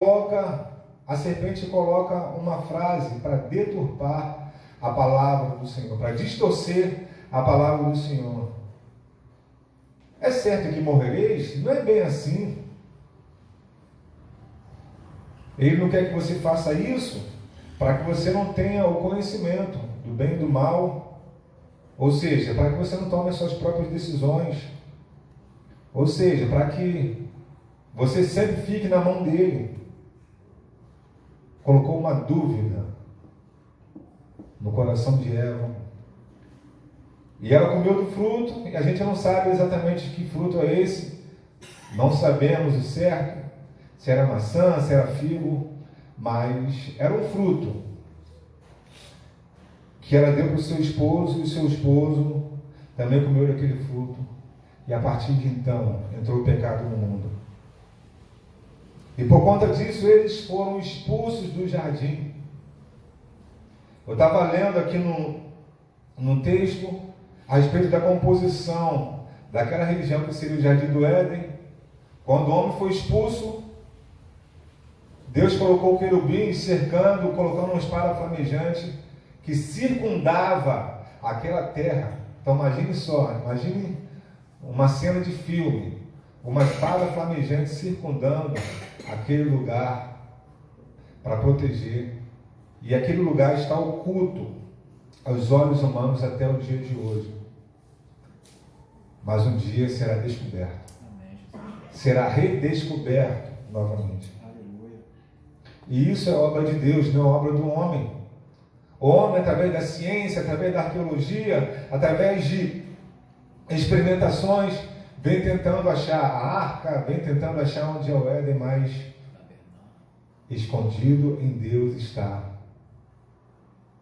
a serpente coloca uma frase para deturpar a palavra do Senhor, para distorcer a palavra do Senhor. É certo que morrereis? Não é bem assim. Ele não quer que você faça isso para que você não tenha o conhecimento do bem e do mal, ou seja, para que você não tome as suas próprias decisões, ou seja, para que você sempre fique na mão dele. Colocou uma dúvida no coração de Eva. E ela comeu do fruto, e a gente não sabe exatamente que fruto é esse. Não sabemos o certo, se era maçã, se era figo, mas era um fruto que ela deu para o seu esposo, e o seu esposo também comeu daquele fruto. E a partir de então, entrou o pecado no mundo. E por conta disso, eles foram expulsos do jardim. Eu estava lendo aqui no texto a respeito da composição daquela região que seria o Jardim do Éden. Quando o homem foi expulso, Deus colocou querubins cercando, colocando uma espada flamejante que circundava aquela terra. Então imagine só, imagine uma cena de filme, uma espada flamejante circundando aquele lugar para proteger. E aquele lugar está oculto aos olhos humanos até o dia de hoje. Mas um dia será descoberto. Será redescoberto novamente. E isso é obra de Deus, não é obra do homem. O homem, através da ciência, através da arqueologia, através de experimentações, vem tentando achar a arca, vem tentando achar onde é o Éden, mas escondido em Deus está.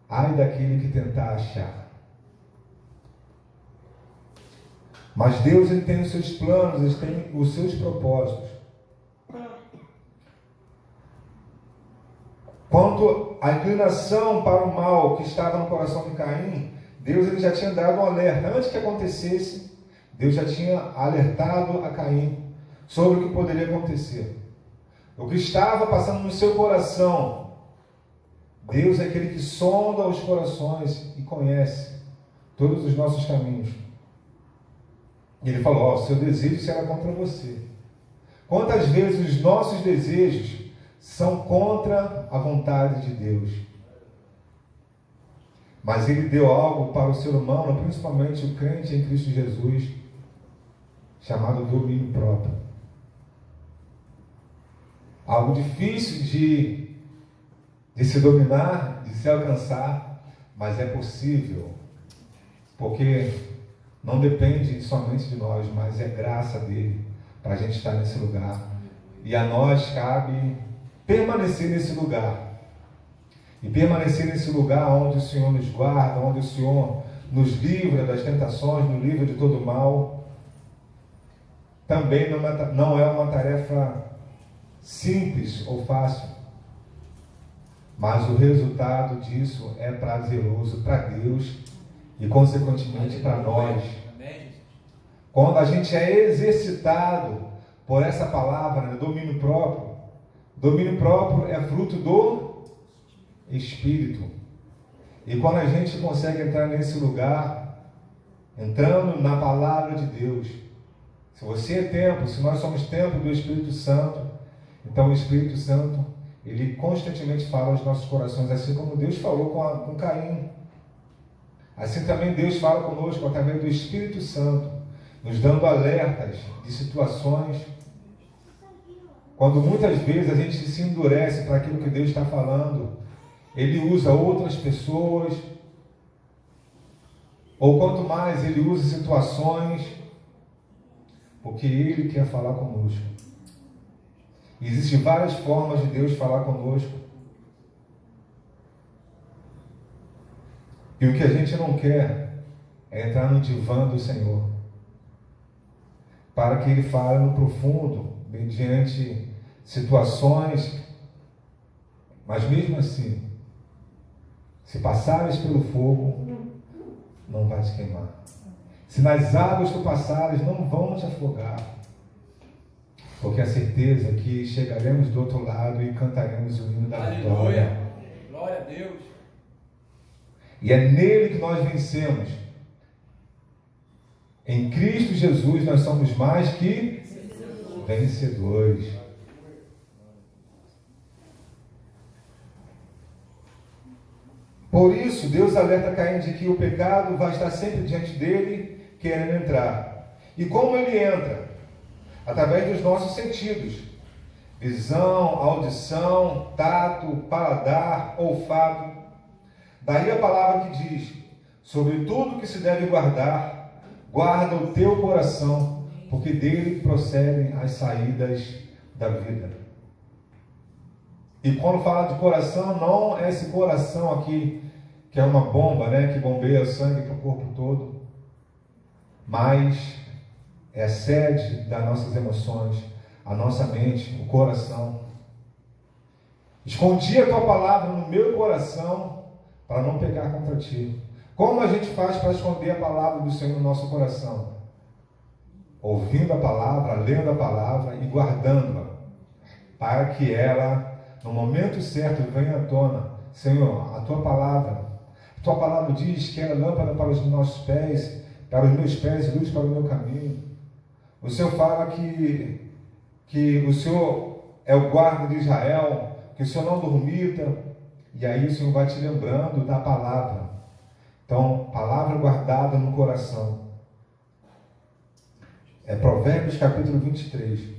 Ai daquele que tentar achar. Mas Deus, ele tem os seus planos, ele tem os seus propósitos. Quanto à inclinação para o mal que estava no coração de Caim, Deus ele já tinha dado um alerta. Antes que acontecesse, Deus já tinha alertado a Caim sobre o que poderia acontecer. O que estava passando no seu coração. Deus é aquele que sonda os corações e conhece todos os nossos caminhos. E ele falou, o seu desejo será contra você. Quantas vezes os nossos desejos são contra a vontade de Deus? Mas ele deu algo para o ser humano, principalmente o crente em Cristo Jesus, chamado domínio próprio. Algo difícil de se dominar, de se alcançar, mas é possível, porque não depende somente de nós, mas é graça dele para a gente estar nesse lugar. E a nós cabe permanecer nesse lugar. E permanecer nesse lugar onde o Senhor nos guarda, onde o Senhor nos livra das tentações, nos livra de todo mal. Também não é uma tarefa simples ou fácil. Mas o resultado disso é prazeroso para Deus e, consequentemente, para nós. Quando a gente é exercitado por essa palavra, né, domínio próprio é fruto do Espírito. E quando a gente consegue entrar nesse lugar, entrando na palavra de Deus, se você é templo, se nós somos templo do Espírito Santo, então o Espírito Santo, ele constantemente fala aos nossos corações, assim como Deus falou com Caim. Assim também Deus fala conosco através do Espírito Santo, nos dando alertas de situações, quando muitas vezes a gente se endurece para aquilo que Deus está falando, ele usa outras pessoas, ou quanto mais ele usa situações, porque ele quer falar conosco. Existem várias formas de Deus falar conosco. E o que a gente não quer é entrar no divã do Senhor, para que Ele fale no profundo, mediante situações, mas mesmo assim, se passares pelo fogo, não vai te queimar. Se nas águas tu passares, não vão te afogar. porque a certeza que chegaremos do outro lado e cantaremos o hino da vitória. Aleluia! Glória a Deus! E é nele que nós vencemos. Em Cristo Jesus nós somos mais que vencedores. Por isso, Deus alerta Caim de que o pecado vai estar sempre diante dele, querendo entrar. E como ele entra? Através dos nossos sentidos. Visão, audição, tato, paladar, olfato. Daí a palavra que diz: sobre tudo que se deve guardar, guarda o teu coração, porque dele procedem as saídas da vida. E quando fala de coração, não é esse coração aqui, que é uma bomba, né, que bombeia sangue para o corpo todo, mas é a sede das nossas emoções, a nossa mente, o coração. Escondi a tua palavra no meu coração, para não pecar contra ti. Como a gente faz para esconder a palavra do Senhor no nosso coração? Ouvindo a palavra, lendo a palavra e guardando-a, para que ela, no momento certo, venha à tona. Senhor, a tua palavra diz que é lâmpada para os nossos pés, para os meus pés e luz para o meu caminho. O Senhor fala que o Senhor é o guarda de Israel, que o Senhor não dormita, e aí o Senhor vai te lembrando da palavra. Então, palavra guardada no coração. É Provérbios capítulo 23.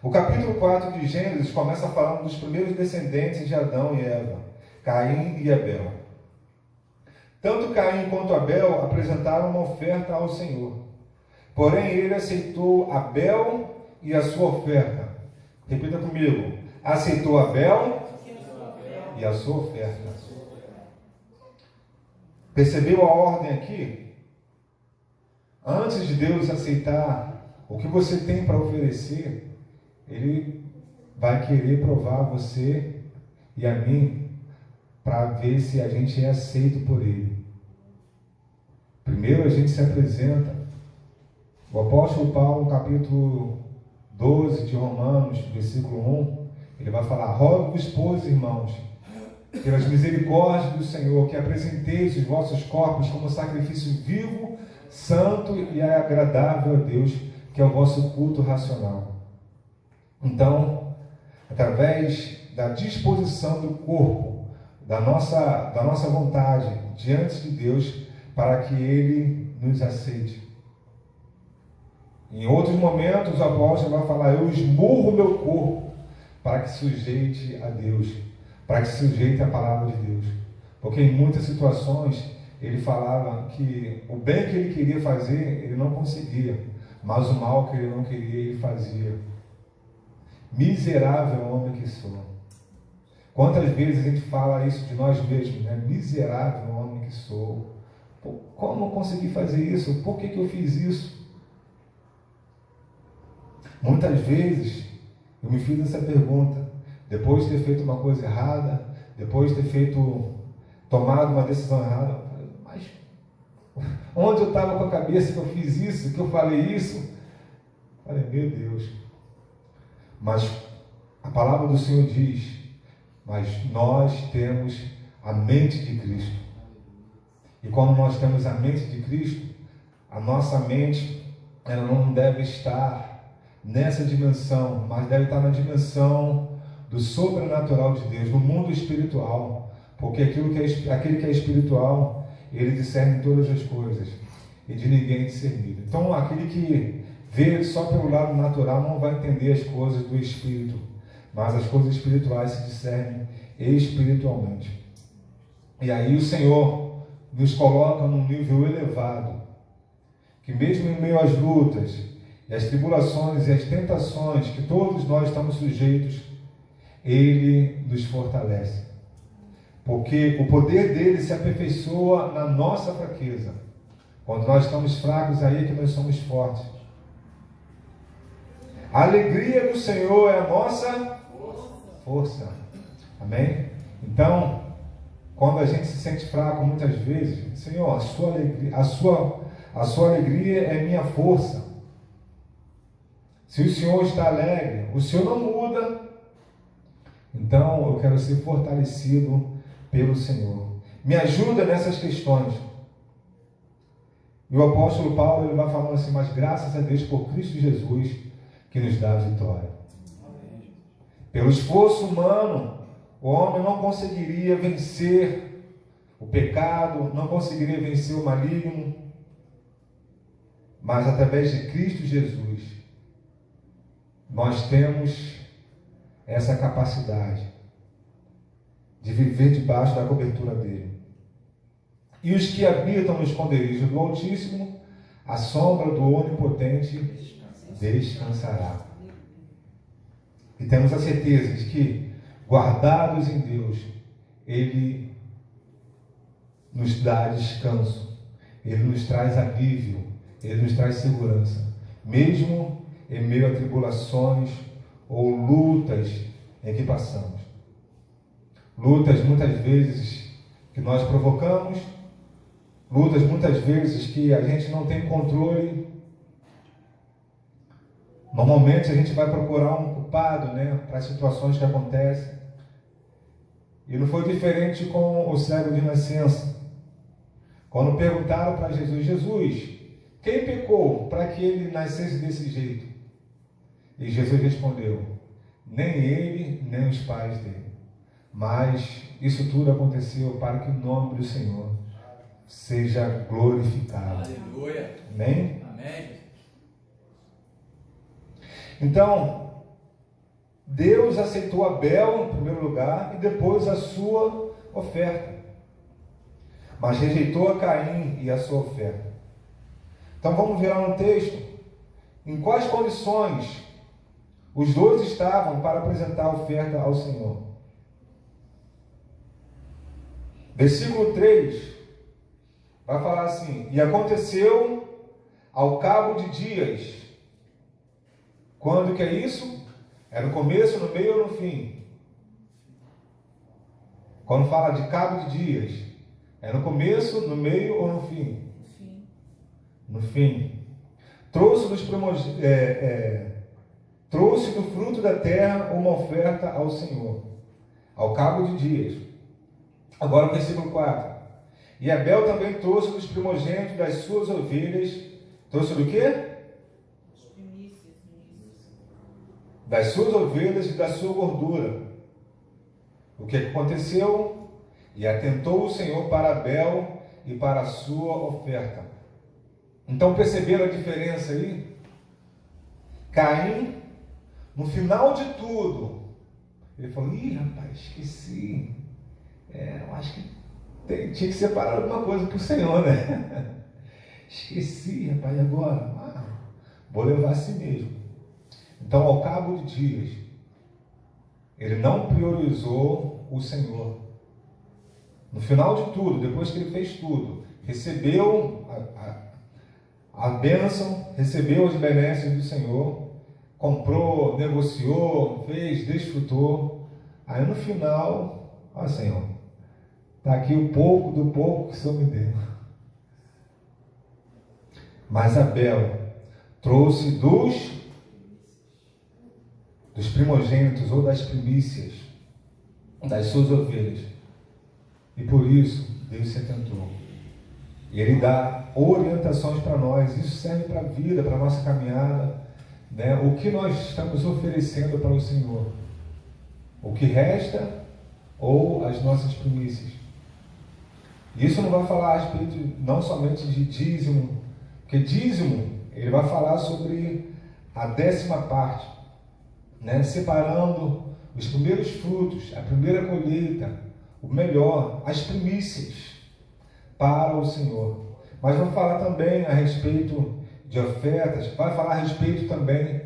O capítulo 4 de Gênesis começa falando dos primeiros descendentes de Adão e Eva, Caim e Abel. Tanto Caim quanto Abel apresentaram uma oferta ao Senhor. Porém, ele aceitou Abel e a sua oferta. Repita comigo. Aceitou Abel e a sua oferta. Percebeu a ordem aqui? Antes de Deus aceitar o que você tem para oferecer, Ele vai querer provar você e a mim para ver se a gente é aceito por Ele. Primeiro a gente se apresenta. O apóstolo Paulo, no capítulo 12 de Romanos, versículo 1, ele vai falar: rogo-vos, pois, irmãos, pelas misericórdias do Senhor, que apresenteis os vossos corpos como sacrifício vivo, santo e agradável a Deus, que é o vosso culto racional. Então, através da disposição do corpo, da nossa vontade diante de Deus, para que Ele nos aceite. Em outros momentos, o apóstolo vai falar: eu esmurro o meu corpo para que sujeite a Deus, para que sujeite a palavra de Deus. Porque em muitas situações ele falava que o bem que ele queria fazer, ele não conseguia, mas o mal que ele não queria, ele fazia. Miserável homem que sou. Quantas vezes a gente fala isso de nós mesmos, né? Miserável homem que sou. Pô, como eu consegui fazer isso? Por que eu fiz isso? Muitas vezes eu me fiz essa pergunta, depois de ter feito uma coisa errada, depois de ter tomado uma decisão errada. Mas onde eu estava com a cabeça que eu fiz isso, que eu falei isso? Falei, meu Deus. Mas a palavra do Senhor diz: mas nós temos a mente de Cristo. E quando nós temos a mente de Cristo, a nossa mente, ela não deve estar nessa dimensão, mas deve estar na dimensão do sobrenatural de Deus, no mundo espiritual. Porque aquele que é espiritual, ele discerne todas as coisas, e de ninguém é discernido. Então, aquele que vê só pelo lado natural não vai entender as coisas do Espírito, mas as coisas espirituais se discernem espiritualmente. E aí o Senhor nos coloca num nível elevado, que mesmo em meio às lutas, e as tribulações e as tentações que todos nós estamos sujeitos, Ele nos fortalece. Porque o poder dele se aperfeiçoa na nossa fraqueza. Quando nós estamos fracos, aí é que nós somos fortes. A alegria do Senhor é a nossa força. Amém? Então, quando a gente se sente fraco muitas vezes, Senhor, a sua alegria é minha força. Se o Senhor está alegre, o Senhor não muda. Então eu quero ser fortalecido pelo Senhor. Me ajuda nessas questões. E o apóstolo Paulo, ele vai falando assim: mas graças a Deus por Cristo Jesus, que nos dá a vitória. Pelo esforço humano, o homem não conseguiria vencer o pecado, não conseguiria vencer o maligno, mas através de Cristo Jesus, nós temos essa capacidade de viver debaixo da cobertura dele. E os que habitam no esconderijo do Altíssimo, a sombra do Onipotente descansará. E temos a certeza de que, guardados em Deus, Ele nos dá descanso, Ele nos traz alívio, Ele nos traz segurança, mesmo em meio a tribulações ou lutas em que passamos. Lutas muitas vezes que nós provocamos, lutas muitas vezes que a gente não tem controle. Normalmente a gente vai procurar um culpado, para as situações que acontecem. E não foi diferente com o cego de nascença. Quando perguntaram para Jesus: Jesus, quem pecou para que ele nascesse desse jeito? E Jesus respondeu: nem ele, nem os pais dele. Mas isso tudo aconteceu para que o nome do Senhor seja glorificado. Aleluia. Amém? Amém. Então, Deus aceitou Abel em primeiro lugar e depois a sua oferta, mas rejeitou a Caim e a sua oferta. Então vamos ver lá no texto em quais condições os dois estavam para apresentar a oferta ao Senhor. Versículo 3 vai falar assim: e aconteceu ao cabo de dias. Quando que é isso? É no começo, no meio ou no fim? Quando fala de cabo de dias, é no começo, no meio ou no fim? No fim. Trouxe do fruto da terra uma oferta ao Senhor, ao cabo de dias. Agora o versículo 4. E Abel também trouxe dos primogênitos das suas ovelhas. Trouxe do quê? Das suas ovelhas e da sua gordura. O que aconteceu? E atentou o Senhor para Abel e para a sua oferta. Então perceberam a diferença aí? Caim, no final de tudo, ele falou: ih, rapaz, esqueci. Eu acho que tinha que separar alguma coisa para o Senhor, né? Esqueci, rapaz, agora? Vou levar a si mesmo. Então, ao cabo de dias, ele não priorizou o Senhor. No final de tudo, depois que ele fez tudo, recebeu a bênção, recebeu as benesses do Senhor, comprou, negociou, fez, desfrutou. Aí no final, ó Senhor, está aqui o pouco do pouco que o Senhor me deu. Mas Abel trouxe dos primogênitos ou das primícias das suas ovelhas. E por isso Deus se atentou. E Ele dá orientações para nós. Isso serve para a vida, para a nossa caminhada, O que nós estamos oferecendo para o Senhor? O que resta ou as nossas primícias? Isso não vai falar a respeito não somente de dízimo, porque dízimo, ele vai falar sobre a 10ª parte, separando os primeiros frutos, a primeira colheita, o melhor, as primícias para o Senhor. Mas vai falar também a respeito de ofertas, vai falar a respeito também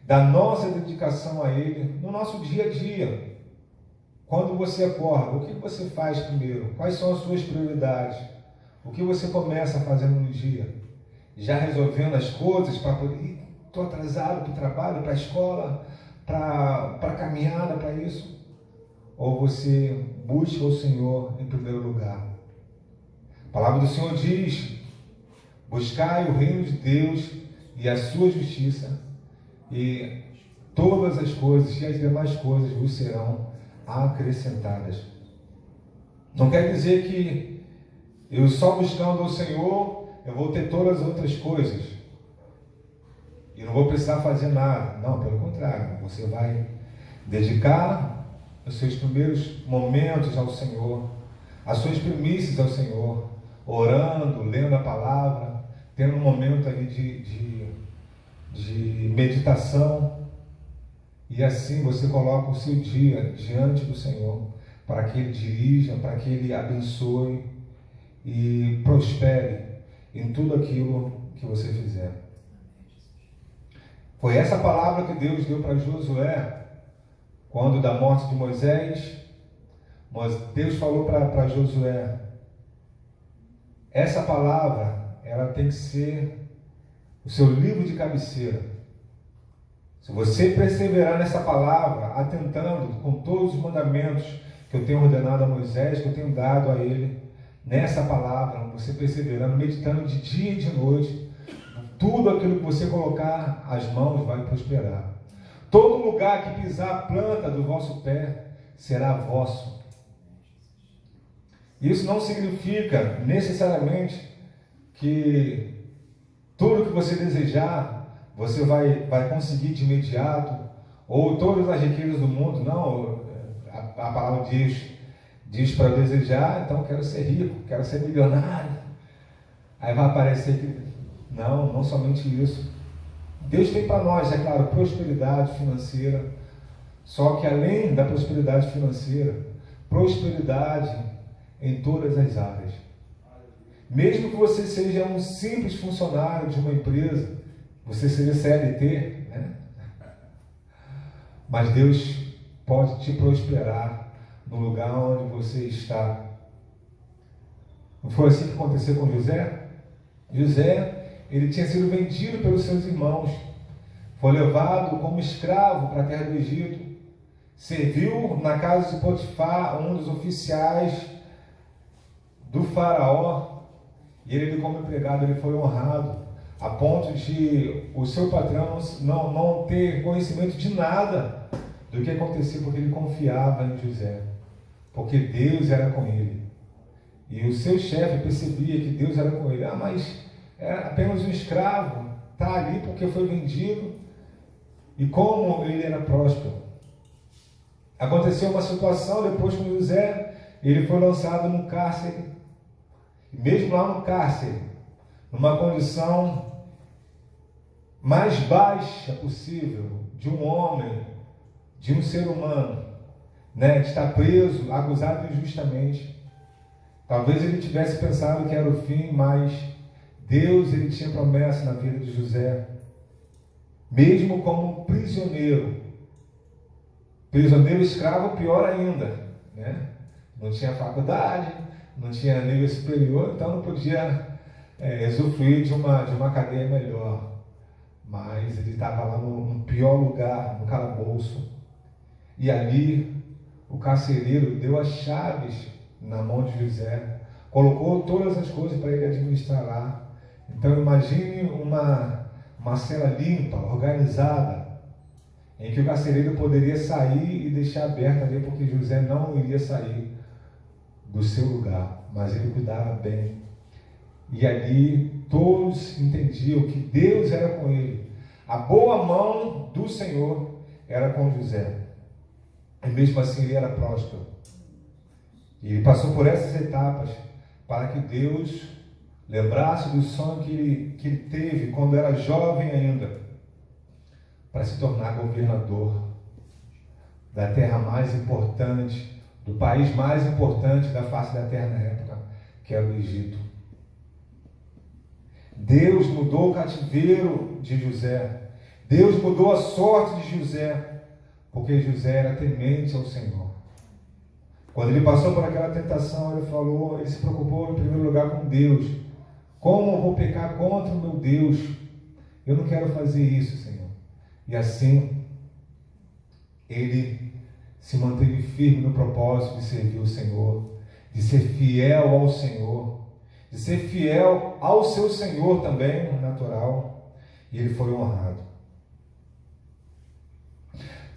da nossa dedicação a Ele no nosso dia a dia. Quando você acorda, o que você faz primeiro? Quais são as suas prioridades? O que você começa a fazer no dia? Já resolvendo as coisas para poder... Estou atrasado para o trabalho, para a escola, para a caminhada, para isso? Ou você busca o Senhor em primeiro lugar? A palavra do Senhor diz: buscai o reino de Deus e a sua justiça, e todas as coisas e as demais coisas vos serão acrescentadas. Não quer dizer que eu só buscando o Senhor, eu vou ter todas as outras coisas e não vou precisar fazer nada. Não, pelo contrário, você vai dedicar os seus primeiros momentos ao Senhor, as suas primícias ao Senhor, orando, lendo a palavra, tendo um momento ali de meditação, e assim você coloca o seu dia diante do Senhor, para que Ele dirija, para que Ele abençoe e prospere em tudo aquilo que você fizer. Foi essa palavra que Deus deu para Josué, quando da morte de Moisés. Deus falou para Josué, essa palavra, ela tem que ser o seu livro de cabeceira. Se você perseverar nessa palavra, atentando com todos os mandamentos que eu tenho ordenado a Moisés, que eu tenho dado a ele, nessa palavra, você perseverando, meditando de dia e de noite, tudo aquilo que você colocar as mãos vai prosperar. Todo lugar que pisar a planta do vosso pé será vosso. Isso não significa necessariamente que tudo que você desejar, você vai conseguir de imediato, ou todas as riquezas do mundo. Não, a palavra diz para desejar, então quero ser rico, quero ser milionário. Aí vai aparecer que não somente isso. Deus tem para nós, é claro, prosperidade financeira, só que além da prosperidade financeira, prosperidade em todas as áreas. Mesmo que você seja um simples funcionário de uma empresa, você seja CLT, né? Mas Deus pode te prosperar no lugar onde você está. Não foi assim que aconteceu com José? José, ele tinha sido vendido pelos seus irmãos, foi levado como escravo para a terra do Egito, serviu na casa de Potifar, um dos oficiais do faraó, e ele como empregado, ele foi honrado, a ponto de o seu patrão não ter conhecimento de nada do que acontecia, porque ele confiava em José, porque Deus era com ele, e o seu chefe percebia que Deus era com ele. Mas é apenas um escravo, está ali porque foi vendido, e como ele era próspero. Aconteceu uma situação depois com José, ele foi lançado no cárcere, e mesmo lá no cárcere, numa condição mais baixa possível de um homem, de um ser humano, né, de estar preso, acusado injustamente. Talvez ele tivesse pensado que era o fim, mas Deus, ele tinha promessa na vida de José. Mesmo como prisioneiro escravo, pior ainda, né? Não tinha faculdade, não tinha nível superior, então não podia usufruir de uma cadeia melhor. Mas ele estava lá no pior lugar, no calabouço. E ali o carcereiro deu as chaves na mão de José, colocou todas as coisas para ele administrar lá. Então imagine uma cela limpa, organizada, em que o carcereiro poderia sair e deixar aberta ali, porque José não iria sair do seu lugar, mas ele cuidava bem. E ali todos entendiam que Deus era com ele. A boa mão do Senhor era com José. E mesmo assim ele era próspero. E ele passou por essas etapas para que Deus lembrasse do sonho que ele teve quando era jovem ainda, para se tornar governador da terra mais importante, do país mais importante da face da terra na época, que era o Egito. Deus mudou o cativeiro de José. Deus mudou a sorte de José, porque José era temente ao Senhor. Quando ele passou por aquela tentação, ele se preocupou em primeiro lugar com Deus. Como eu vou pecar contra o meu Deus? Eu não quero fazer isso, Senhor. E assim, ele se manteve firme no propósito de servir o Senhor, de ser fiel ao Senhor, de ser fiel ao seu Senhor também, natural, e ele foi honrado.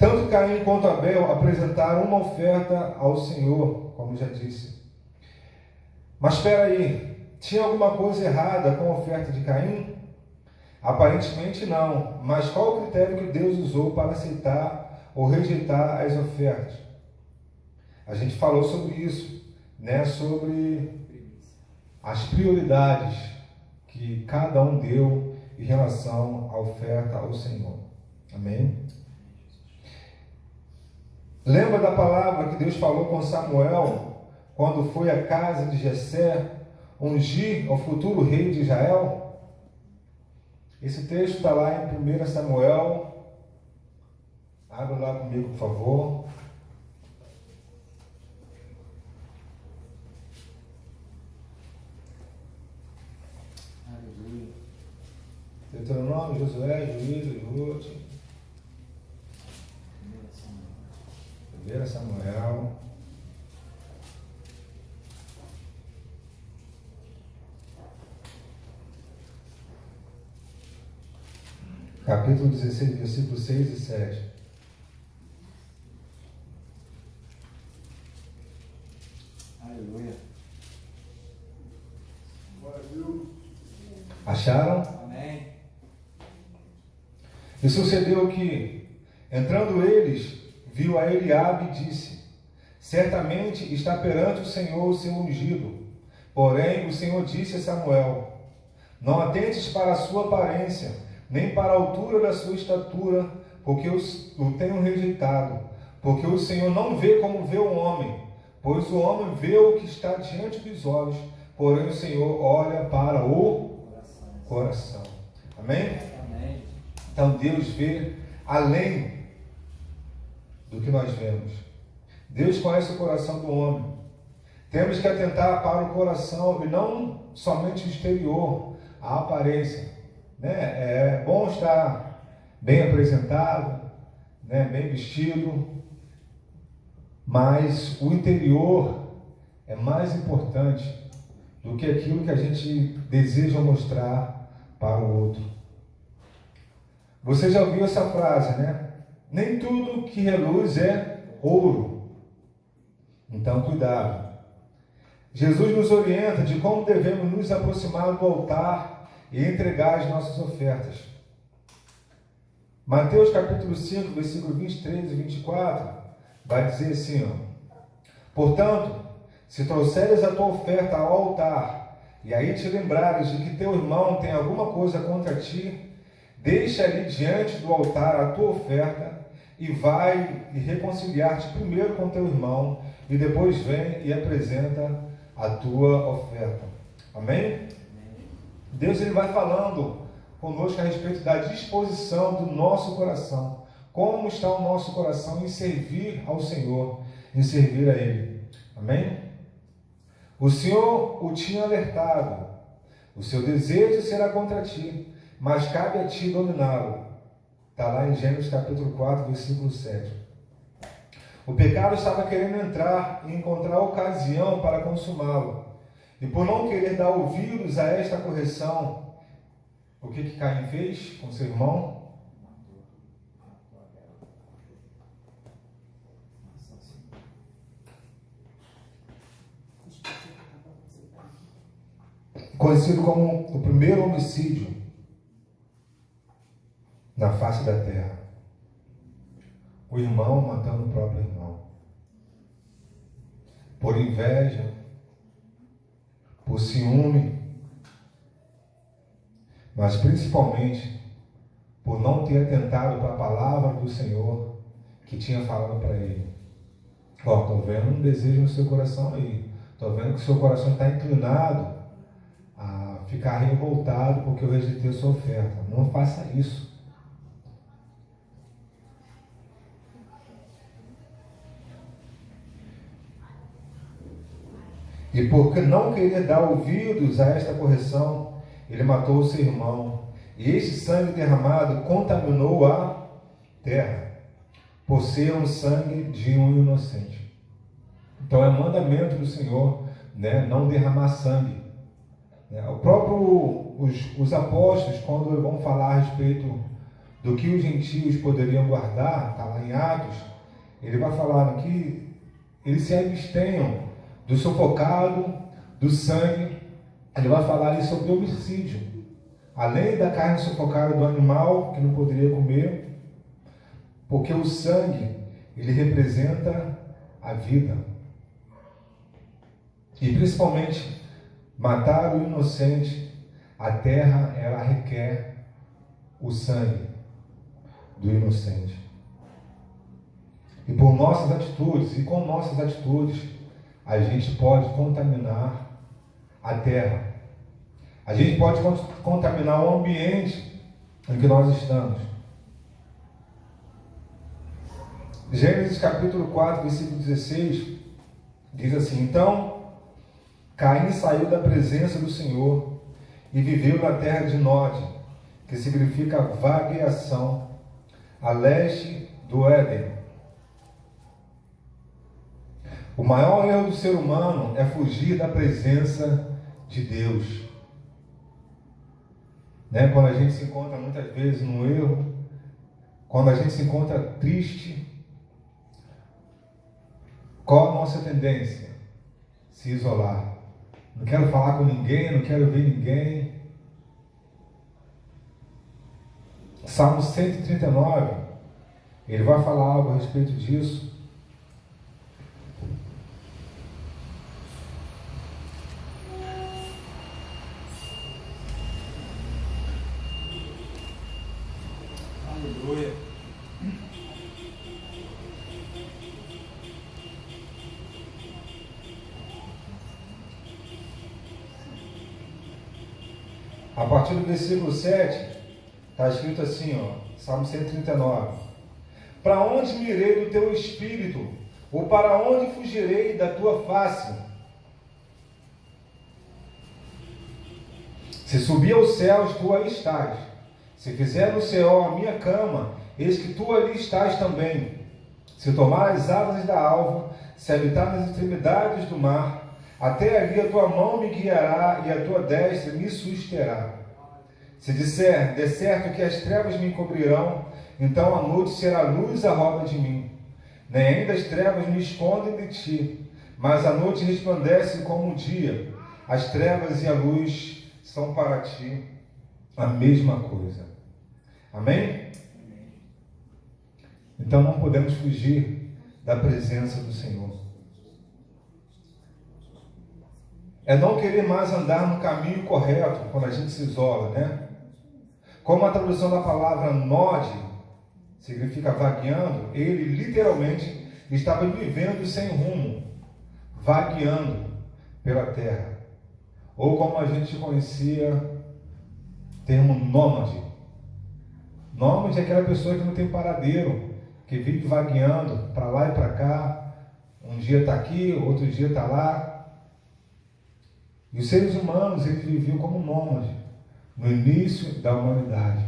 Tanto Caim quanto Abel apresentaram uma oferta ao Senhor, como já disse. Mas espera aí, tinha alguma coisa errada com a oferta de Caim? Aparentemente não, mas qual o critério que Deus usou para aceitar ou rejeitar as ofertas? A gente falou sobre isso, né? Sobre as prioridades que cada um deu em relação à oferta ao Senhor. Amém? Lembra da palavra que Deus falou com Samuel quando foi à casa de Jessé ungir o futuro rei de Israel? Esse texto está lá em 1 Samuel. Abra lá comigo, por favor. Aleluia. Deuteronômio, Josué, Juízes, Ruth. 1 Samuel. Capítulo 16, versículos 6 e 7. Aleluia. Acharam? Amém. E sucedeu que, entrando eles, viu a Eliabe e disse: certamente está perante o Senhor o seu ungido. Porém, o Senhor disse a Samuel: não atentes para a sua aparência, nem para a altura da sua estatura, porque o tenho rejeitado. Porque o Senhor não vê como vê o homem, pois o homem vê o que está diante dos olhos, porém o Senhor olha para o coração. Amém? Amém. Então Deus vê além do que nós vemos. Deus conhece o coração do homem. Temos que atentar para o coração e não somente o exterior, a aparência. É bom estar bem apresentado, bem vestido, mas o interior é mais importante do que aquilo que a gente deseja mostrar para o outro. Você já ouviu essa frase, né? Nem tudo que reluz é ouro. Então, cuidado. Jesus nos orienta de como devemos nos aproximar do altar e entregar as nossas ofertas. Mateus capítulo 5, versículo 23 e 24, vai dizer assim, ó: portanto, se trouxeres a tua oferta ao altar, e aí te lembrares de que teu irmão tem alguma coisa contra ti, deixa ali diante do altar a tua oferta, e vai e reconciliar-te primeiro com teu irmão, e depois vem e apresenta a tua oferta. Amém? Deus ele vai falando conosco a respeito da disposição do nosso coração. Como está o nosso coração em servir ao Senhor, em servir a Ele. Amém? O Senhor o tinha alertado. O seu desejo será contra ti, mas cabe a ti dominá-lo. Está lá em Gênesis capítulo 4, versículo 7. O pecado estava querendo entrar e encontrar ocasião para consumá-lo. E por não querer dar ouvidos a esta correção, o que Caim fez com seu irmão? Conhecido como o primeiro homicídio na face da terra. O irmão matando o próprio irmão. Por inveja, por ciúme, mas principalmente por não ter atentado para a palavra do Senhor que tinha falado para ele. Estou vendo um desejo no seu coração aí. Estou vendo que o seu coração está inclinado a ficar revoltado porque eu rejeitei a sua oferta. Não faça isso. E por não querer dar ouvidos a esta correção, ele matou o seu irmão. E este sangue derramado contaminou a terra, por ser um sangue de um inocente. Então é mandamento do Senhor, não derramar sangue. O próprio, os apóstolos, quando vão falar a respeito do que os gentios poderiam guardar, está lá em Atos, ele vai falar aqui, eles se abstenham do sufocado, do sangue, ele vai falar ali sobre homicídio. Além da carne sufocada do animal, que não poderia comer, porque o sangue, ele representa a vida. E principalmente, matar o inocente, a terra, ela requer o sangue do inocente. E por nossas atitudes, e com nossas atitudes, a gente pode contaminar a terra. A gente pode contaminar o ambiente em que nós estamos. Gênesis capítulo 4, versículo 16, diz assim: Então, Caim saiu da presença do Senhor e viveu na terra de Nod, que significa vagueação, a leste do Éden. O maior erro do ser humano é fugir da presença de Deus. Quando a gente se encontra muitas vezes no erro, quando a gente se encontra triste, qual a nossa tendência? Se isolar. Não quero falar com ninguém, não quero ver ninguém. Salmo 139, ele vai falar algo a respeito disso. Aleluia. A partir do versículo 7, está escrito assim, Salmo 139. Para onde me irei do teu espírito? Ou para onde fugirei da tua face? Se subir aos céus, tu aí estás. Se fizer no céu a minha cama, eis que tu ali estás também. Se tomar as asas da alva, se habitar nas extremidades do mar, até ali a tua mão me guiará e a tua destra me susterá. Se disser, de certo que as trevas me encobrirão, então a noite será luz à roda de mim. Nem ainda as trevas me escondem de ti, mas a noite resplandece como o dia. As trevas e a luz são para ti a mesma coisa. Amém? Então não podemos fugir da presença do Senhor. É não querer mais andar no caminho correto quando a gente se isola, Como a tradução da palavra nod significa vagueando, ele literalmente estava vivendo sem rumo, vagueando pela terra. Ou como a gente conhecia o termo nômade. Nômade é aquela pessoa que não tem paradeiro, que vive vagueando para lá e para cá. Um dia está aqui, outro dia está lá. E os seres humanos, eles viviam como nômades no início da humanidade.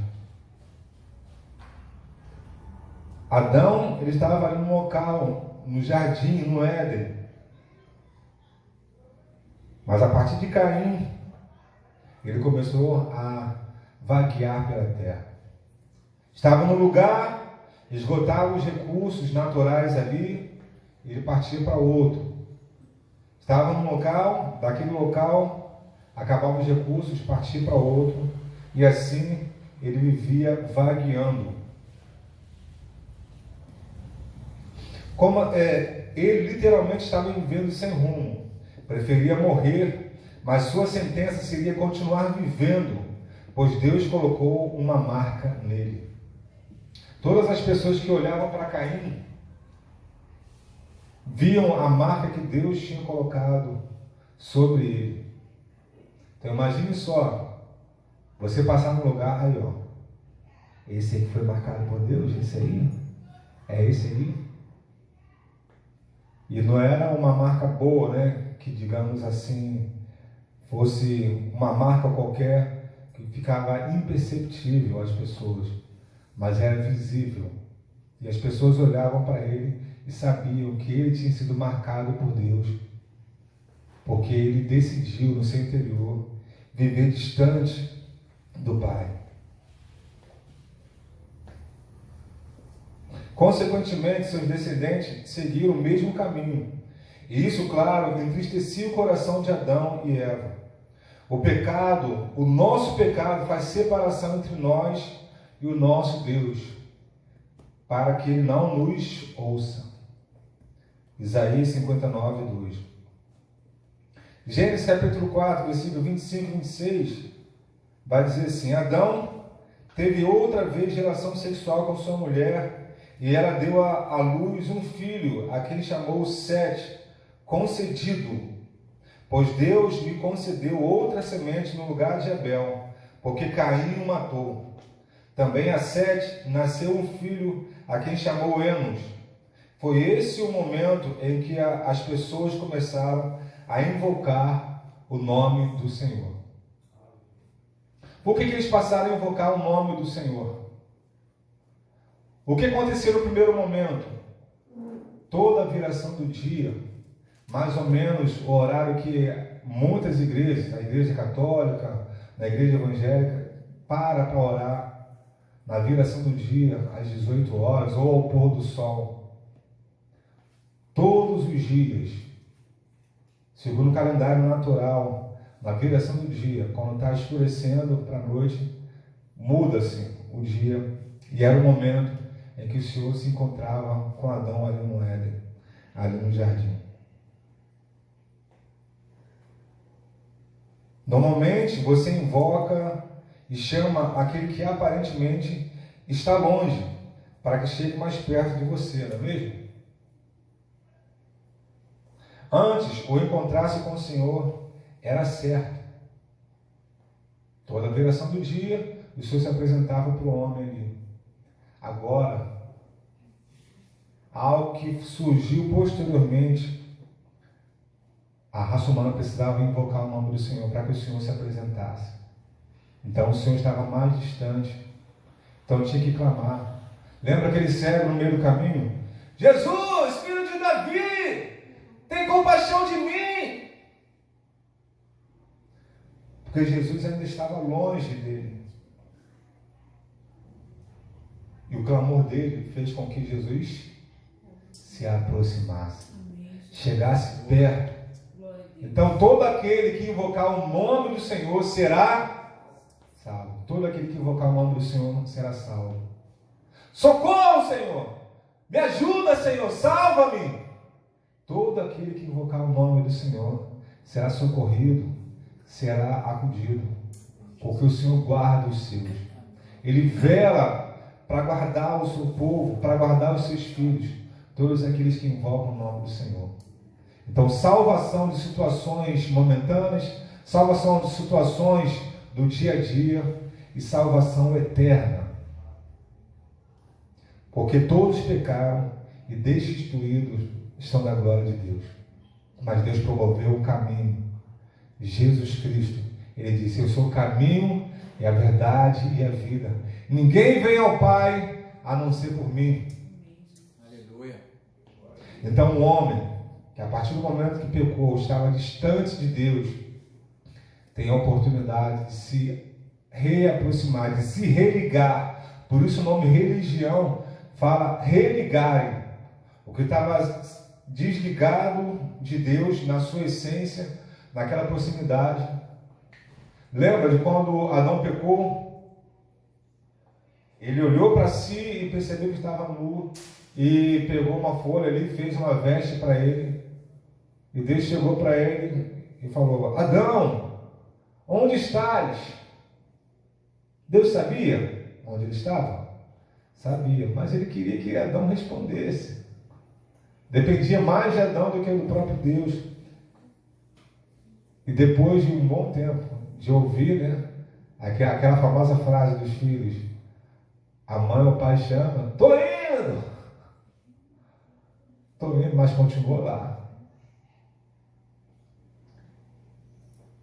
Adão, ele estava ali no local, no jardim, no Éden. Mas a partir de Caim, ele começou a vaguear pela terra. Estava no lugar, esgotava os recursos naturais ali, ele partia para outro. Estava no local, daquele local, acabava os recursos, partia para outro, e assim ele vivia vagueando. Ele literalmente estava vivendo sem rumo, preferia morrer, mas sua sentença seria continuar vivendo, pois Deus colocou uma marca nele. Todas as pessoas que olhavam para Caim viam a marca que Deus tinha colocado sobre ele. Então imagine só, você passar no lugar, aí esse aí que foi marcado por Deus, esse aí, é esse aí. E não era uma marca boa, que digamos assim, fosse uma marca qualquer, que ficava imperceptível às pessoas, mas era visível. E as pessoas olhavam para ele e sabiam que ele tinha sido marcado por Deus, porque ele decidiu no seu interior viver distante do Pai. Consequentemente, seus descendentes seguiram o mesmo caminho. E isso, claro, entristecia o coração de Adão e Eva. O pecado, o nosso pecado, faz separação entre nós e o nosso Deus, para que Ele não nos ouça. Isaías 59, 2. Gênesis capítulo 4, versículo 25 e 26, vai dizer assim: Adão teve outra vez relação sexual com sua mulher, e ela deu à luz um filho, a quem chamou Sete, concedido, pois Deus lhe concedeu outra semente no lugar de Abel, porque Caim o matou. Também a Sete nasceu um filho, a quem chamou Enos. Foi esse o momento em que as pessoas começaram a invocar o nome do Senhor. Por que eles passaram a invocar o nome do Senhor? O que aconteceu no primeiro momento? Toda a viração do dia, mais ou menos o horário que muitas igrejas, a igreja católica, na igreja evangélica, para orar na viração do dia, às 18 horas, ou ao pôr do sol. Todos os dias, segundo o calendário natural, na viração do dia, quando está escurecendo para a noite, muda-se o dia, e era o momento em que o Senhor se encontrava com Adão ali no Éden, ali no jardim. Normalmente você invoca e chama aquele que aparentemente está longe, para que chegue mais perto de você, não é mesmo? Antes, o encontrar-se com o Senhor era certo. Toda a viração do dia, o Senhor se apresentava para o homem ali. Agora, algo que surgiu posteriormente, a raça humana precisava invocar o nome do Senhor para que o Senhor se apresentasse. Então o Senhor estava mais distante. Então tinha que clamar. Lembra aquele cego no meio do caminho? Jesus, filho de Davi, tem compaixão de mim. Porque Jesus ainda estava longe dele. E o clamor dele fez com que Jesus se aproximasse, chegasse perto. Então todo aquele que invocar o nome do Senhor será salvo. Todo aquele que invocar o nome do Senhor será salvo. Socorro, Senhor! Me ajuda, Senhor! Salva-me! Todo aquele que invocar o nome do Senhor será socorrido, será acudido, porque o Senhor guarda os seus. Ele vela para guardar o seu povo, para guardar os seus filhos, todos aqueles que invocam o nome do Senhor. Então, salvação de situações momentâneas, salvação de situações do dia a dia e salvação eterna. Porque todos pecaram e destituídos estão da glória de Deus. Mas Deus promoveu o caminho. Jesus Cristo, Ele disse: eu sou o caminho e a verdade e a vida. Ninguém vem ao Pai a não ser por mim. Aleluia. Então o homem, que a partir do momento que pecou, estava distante de Deus, tem a oportunidade de se reaproximar, de se religar. Por isso o nome religião fala religarem. O que estava desligado de Deus na sua essência, naquela proximidade. Lembra de quando Adão pecou? Ele olhou para si e percebeu que estava nu e pegou uma folha ali, fez uma veste para ele. E Deus chegou para ele e falou: Adão, onde estás? Deus sabia onde ele estava? Sabia, mas ele queria que Adão respondesse. Dependia mais de Adão do que do próprio Deus. E depois de um bom tempo de ouvir, né, aquela famosa frase dos filhos: a mãe ou o pai chama, estou indo, mas continuou lá.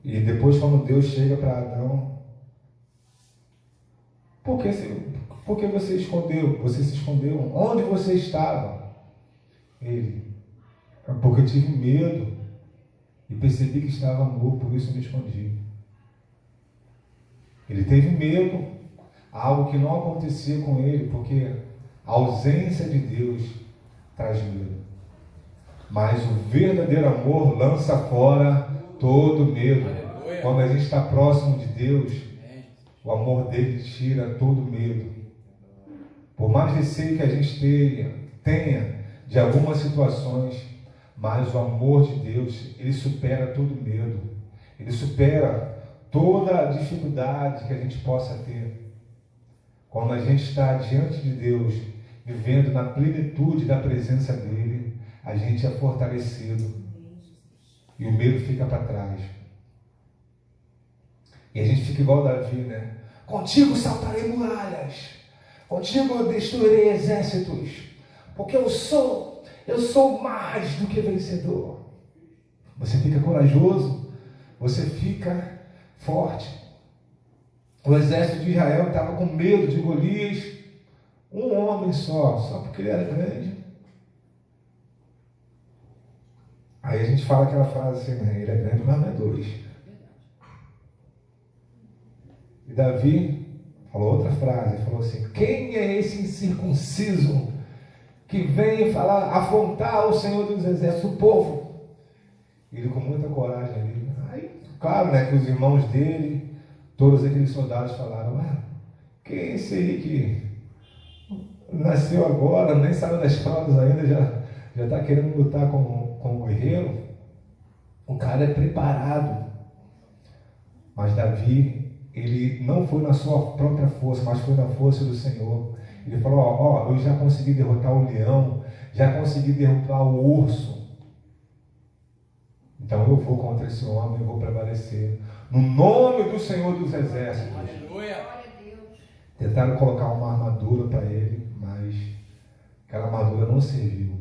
E depois, quando Deus chega para Adão: por que você escondeu? Você se escondeu? Onde você estava? Ele: porque eu tive medo e percebi que estava nu, por isso me escondi. Ele teve medo, algo que não acontecia com ele, porque A ausência de Deus traz medo. Mas o verdadeiro amor lança fora todo medo. Aleluia. Quando a gente está próximo de Deus, o amor dele tira todo medo. Por mais receio que a gente tenha de algumas situações, mas o amor de Deus, ele supera todo medo. Ele supera toda a dificuldade que a gente possa ter. Quando a gente está diante de Deus, vivendo na plenitude da presença dele, a gente é fortalecido. E o medo fica para trás. E a gente fica igual Davi, né? Contigo saltarei muralhas. Contigo eu destruirei exércitos. Porque eu sou mais do que vencedor. Você fica corajoso. Você fica forte. O exército de Israel estava com medo de Golias. Um homem só porque ele era grande. Aí a gente fala aquela frase assim, né? Ele é grande, mas não é dois. E Davi falou outra frase, ele falou assim: quem é esse incircunciso que vem afrontar o Senhor dos Exércitos, o povo? Ele com muita coragem ali. Aí, claro, né, que os irmãos dele, todos aqueles soldados falaram: quem é esse aí que nasceu agora, nem saiu das fraldas ainda, já está querendo lutar com o guerreiro? O cara é preparado. Mas Davi, ele não foi na sua própria força, mas foi na força do Senhor. Ele falou: eu já consegui derrotar o leão, já consegui derrotar o urso. Então eu vou contra esse homem, eu vou prevalecer. No nome do Senhor dos Exércitos. Aleluia. Tentaram colocar uma armadura para ele, mas aquela armadura não serviu.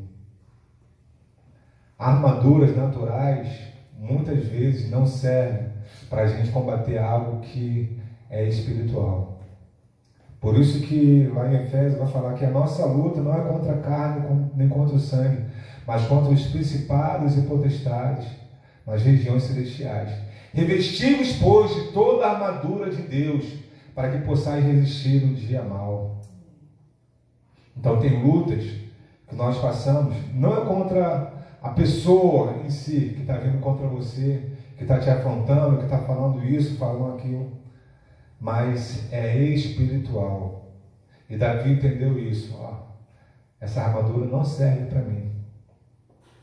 Armaduras naturais muitas vezes não servem para a gente combater algo que é espiritual. Por isso que lá em Efésios vai falar que a nossa luta não é contra a carne nem contra o sangue, mas contra os principados e potestades nas regiões celestiais. Revestivos, pois, de toda a armadura de Deus, para que possais resistir no dia mau. Então tem lutas que nós passamos, não é contra a pessoa em si que está vindo contra você, que está te afrontando, que está falando isso, falando aquilo, mas é espiritual. E Davi entendeu isso. Essa armadura não serve para mim.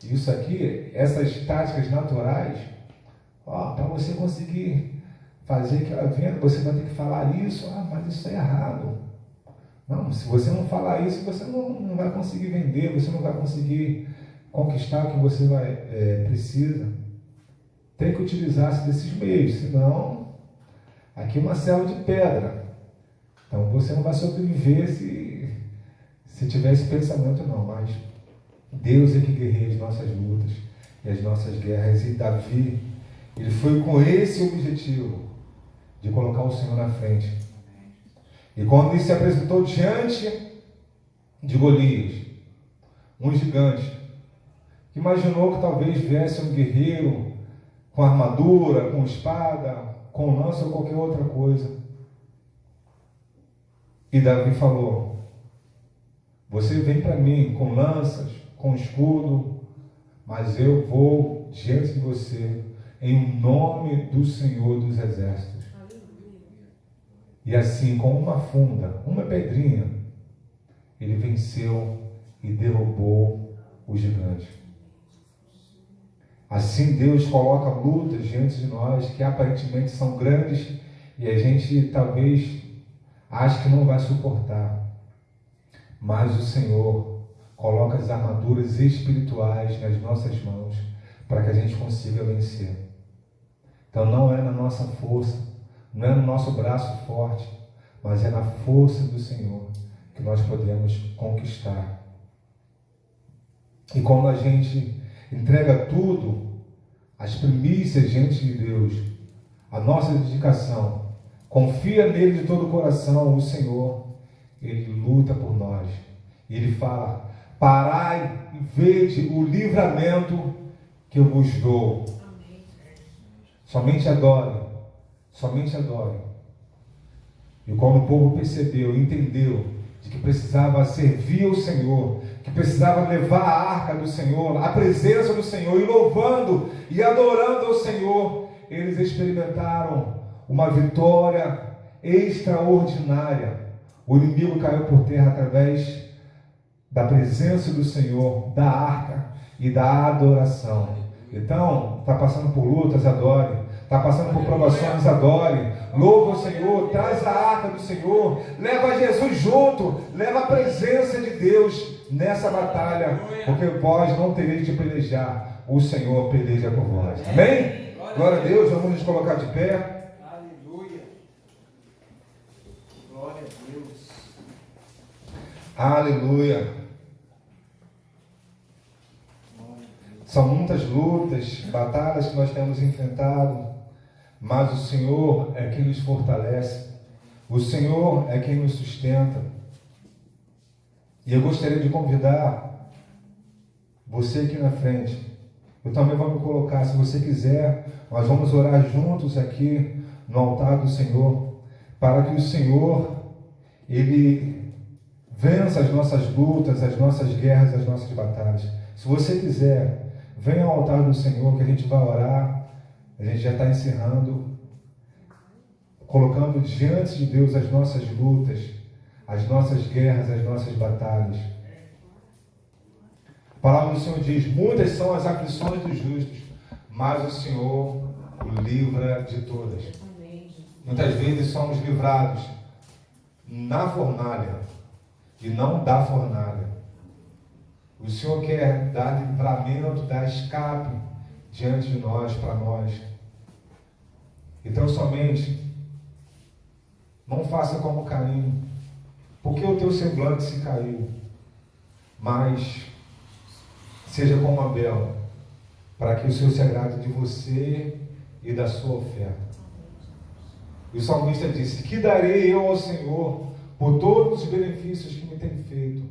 Isso aqui, essas táticas naturais, para você conseguir fazer aquela venda, você vai ter que falar isso. Mas isso é errado. Não, se você não falar isso, você não vai conseguir vender, você não vai conseguir conquistar o que você precisa. Tem que utilizar-se desses meios, senão aqui é uma selva de pedra. Então você não vai sobreviver se tiver esse pensamento não, mas Deus é que guerreia as nossas lutas e as nossas guerras. E Davi, ele foi com esse objetivo de colocar o Senhor na frente. E quando ele se apresentou diante de Golias, um gigante, que imaginou que talvez viesse um guerreiro com armadura, com espada, com lança ou qualquer outra coisa. E Davi falou: você vem para mim com lanças, com escudo, mas eu vou diante de você em nome do Senhor dos Exércitos. E assim, com uma funda, uma pedrinha, ele venceu e derrubou o gigante. Assim Deus coloca lutas diante de nós que aparentemente são grandes e a gente talvez ache que não vai suportar. Mas o Senhor coloca as armaduras espirituais nas nossas mãos para que a gente consiga vencer. Então não é na nossa força, não é no nosso braço forte, mas é na força do Senhor que nós podemos conquistar. E quando a gente entrega tudo, as primícias diante de Deus, a nossa dedicação, confia nele de todo o coração, o Senhor, ele luta por nós. E ele fala: parai e vede o livramento que eu vos dou. Amém. Somente adore, somente adore. E quando o povo percebeu, entendeu de que precisava servir o Senhor, que precisava levar a arca do Senhor, a presença do Senhor, e louvando e adorando ao Senhor, eles experimentaram uma vitória extraordinária. O inimigo caiu por terra através da presença do Senhor, da arca e da adoração. Então, está passando por lutas, adore. Está passando por provações, adore. Louva o Senhor, traz a arca do Senhor, leva Jesus junto, leva a presença de Deus nessa batalha, porque vós não tereis de pelejar, o Senhor peleja por vós. Amém? Glória a Deus, vamos nos colocar de pé. Aleluia. Glória a Deus. Aleluia. São muitas lutas, batalhas que nós temos enfrentado, mas o Senhor é quem nos fortalece, o Senhor é quem nos sustenta. E eu gostaria de convidar você aqui na frente. Eu também vou me colocar, se você quiser, nós vamos orar juntos aqui no altar do Senhor, para que o Senhor, Ele vença as nossas lutas, as nossas guerras, as nossas batalhas. Se você quiser, venha ao altar do Senhor que a gente vai orar. A gente já está encerrando, colocando diante de Deus as nossas lutas, as nossas guerras, as nossas batalhas. A palavra do Senhor diz: muitas são as aflições dos justos, mas o Senhor o livra de todas. Muitas vezes somos livrados na fornalha e não da fornalha. O Senhor quer dar livramento, dar escape diante de nós, para nós. Então somente não faça como Caim, porque o teu semblante se caiu, mas seja como Abel, para que o Senhor se agrade de você e da sua oferta. E o salmista disse: que darei eu ao Senhor por todos os benefícios que me tem feito?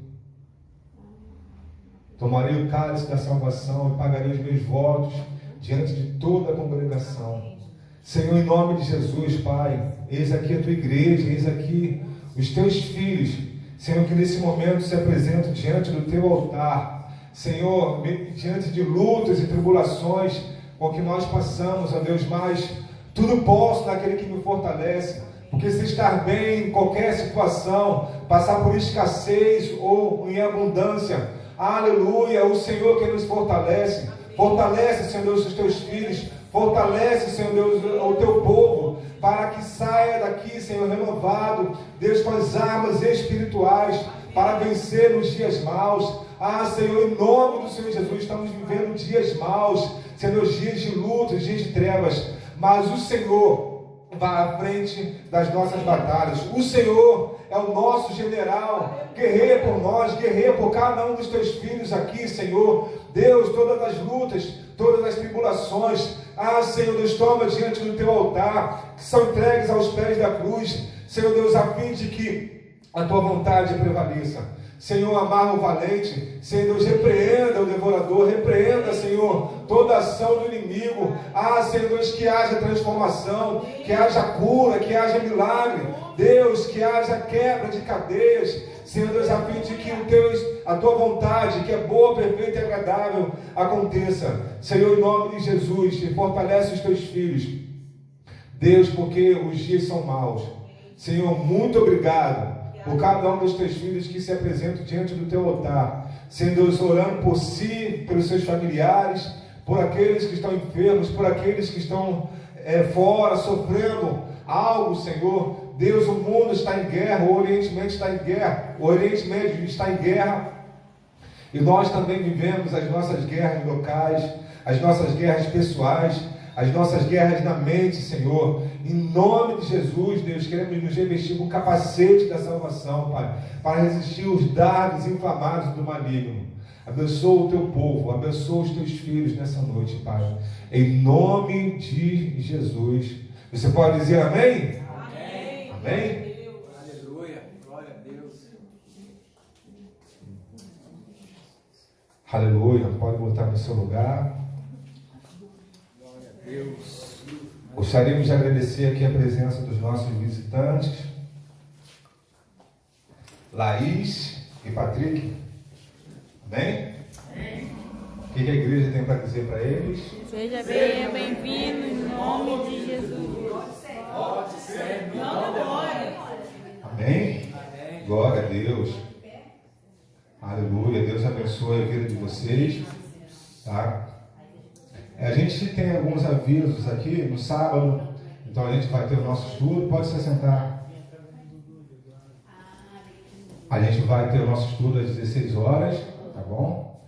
Tomarei o cálice da salvação e pagarei os meus votos diante de toda a congregação. Senhor, em nome de Jesus, Pai, eis aqui a tua igreja, eis aqui os teus filhos, Senhor, que nesse momento se apresentam diante do teu altar, Senhor, diante de lutas e tribulações com que nós passamos, ó Deus, mas tudo posso naquele que me fortalece, porque se estar bem em qualquer situação, passar por escassez ou em abundância, aleluia, o Senhor que nos fortalece. Fortalece, Senhor Deus, os teus filhos, fortalece, Senhor Deus, o teu povo, para que saia daqui, Senhor, renovado, Deus, com as armas espirituais, para vencer nos dias maus. Senhor, em nome do Senhor Jesus, estamos vivendo dias maus, Senhor, dias de luta, dias de trevas, mas o Senhor vai à frente das nossas batalhas. O Senhor é o nosso general, guerreia por nós, guerreia por cada um dos teus filhos aqui, Senhor. Deus, todas as lutas, todas as tribulações, Senhor Deus, toma diante do teu altar, que são entregues aos pés da cruz, Senhor Deus, a fim de que a tua vontade prevaleça. Senhor, amarra o valente, Senhor Deus, repreenda o devorador, repreenda, Senhor, toda ação do inimigo. Senhor Deus, que haja transformação, que haja cura, que haja milagre, Deus, que haja quebra de cadeias, Senhor Deus, a fim de que a tua vontade, que é boa, perfeita e agradável, aconteça. Senhor, em nome de Jesus, fortalece os teus filhos, Deus, porque os dias são maus. Senhor, muito obrigado por cada um dos teus filhos que se apresentam diante do teu altar, Senhor Deus, orando por si, pelos seus familiares, por aqueles que estão enfermos, por aqueles que estão fora, sofrendo algo, Senhor. Deus, o mundo está em guerra, o Oriente Médio está em guerra, o Oriente Médio está em guerra, e nós também vivemos as nossas guerras locais, as nossas guerras pessoais, as nossas guerras na mente, Senhor. Em nome de Jesus, Deus, queremos nos revestir com o capacete da salvação, Pai, para resistir os dardos inflamados do maligno. Abençoa o teu povo, abençoa os teus filhos nessa noite, Pai. Em nome de Jesus. Você pode dizer amém? Amém. Amém? Aleluia. Glória a Deus. Aleluia. Pode voltar no seu lugar. Glória a Deus. Gostaríamos de agradecer aqui a presença dos nossos visitantes. Laís e Patrick. Amém? O que a igreja tem para dizer para eles? Seja bem-vindo em nome de Jesus. Pode ser, não glória. Amém? Glória a Deus. Aleluia. Deus abençoe a vida de vocês. Tá? A gente tem alguns avisos aqui no sábado. Então a gente vai ter o nosso estudo. Pode se assentar. A gente vai ter o nosso estudo às 16 horas. Tá bom?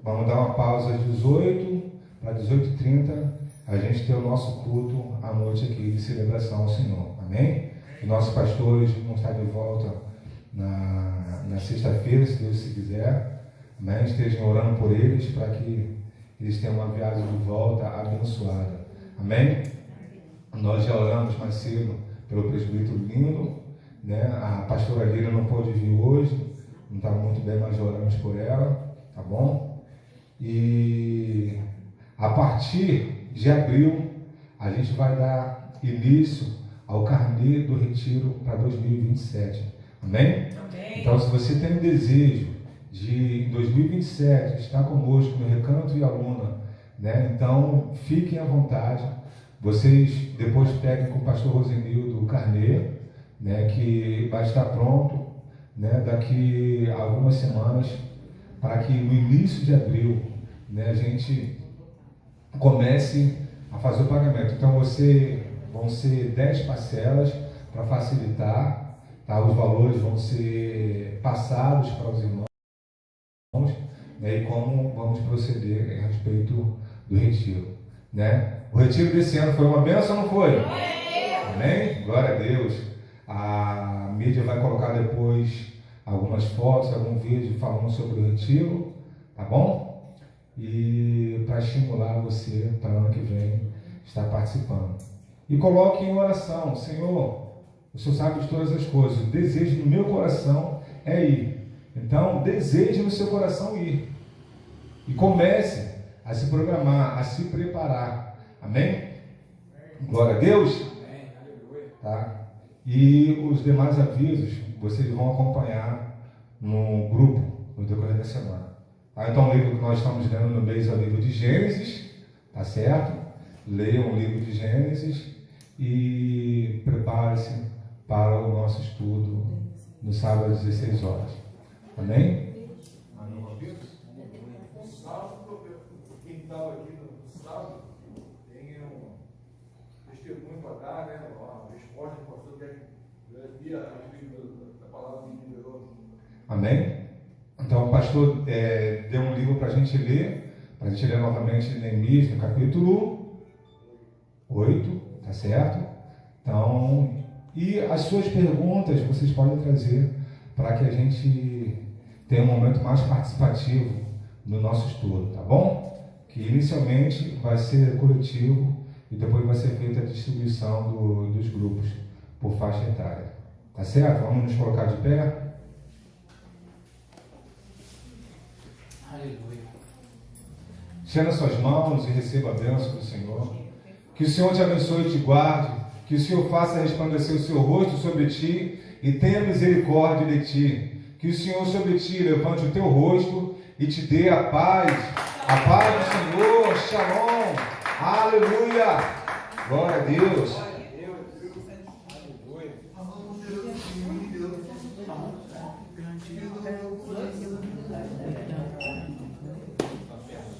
Vamos dar uma pausa às 18 para 18h30. A gente tem o nosso culto à noite aqui de celebração ao Senhor. Amém? Os nossos pastores vão estar de volta na sexta-feira, se Deus se quiser. Amém? Estejam orando por eles para que eles tenham uma viagem de volta abençoada. Amém? Nós já oramos mais cedo pelo presbítero Lindo, né? A pastora Lira não pôde vir hoje, não estava muito bem, mas já oramos por ela, tá bom? E a partir de abril, a gente vai dar início ao carnê do retiro para 2027. Amém? Amém. Então, se você tem o desejo de, em 2027, estar conosco no Recanto e Aluna, né? Então, fiquem à vontade. Vocês depois peguem com o pastor Rosenildo o carnê, né? Que vai estar pronto, né? Daqui a algumas semanas, para que no início de abril, né? A gente comece a fazer o pagamento. Então, vão ser 10 parcelas para facilitar, tá? Os valores vão ser passados para os irmãos, né? E como vamos proceder a respeito do retiro, né? O retiro desse ano foi uma bênção ou não foi? Amém? Glória a Deus. A mídia vai colocar depois algumas fotos, algum vídeo falando sobre o retiro, tá bom? E para estimular você para o ano que vem estar participando. E coloque em oração: Senhor, o Senhor sabe de todas as coisas, o desejo no meu coração é ir. Então, deseje no seu coração ir. E comece a se programar, a se preparar. Amém? Glória a Deus. Amém. Aleluia. Tá? E os demais avisos vocês vão acompanhar no grupo no decorrer da semana. Tá? Então, o livro que nós estamos lendo no mês é o livro de Gênesis, tá certo? Leiam o livro de Gênesis e prepare-se para o nosso estudo no sábado às 16 horas. Amém? Quem estava aqui no sábado tem um testemunho para dar, né? Uma resposta que o pastor quer a respeito da palavra que liberou. Amém? Então o pastor deu um livro para a gente ler novamente Neemias, no capítulo 8, tá certo? Então, e as suas perguntas vocês podem trazer para que a gente tenha um momento mais participativo no nosso estudo, tá bom? Que inicialmente vai ser coletivo e depois vai ser feita a distribuição dos grupos por faixa etária. Tá certo? Vamos nos colocar de pé. Aleluia. Estenda suas mãos e receba a bênção do Senhor. Que o Senhor te abençoe e te guarde. Que o Senhor faça resplandecer o seu rosto sobre ti e tenha misericórdia de ti. Que o Senhor sobre ti levante o teu rosto e te dê a paz. A paz do Senhor. Shalom. Aleluia. Glória a Deus.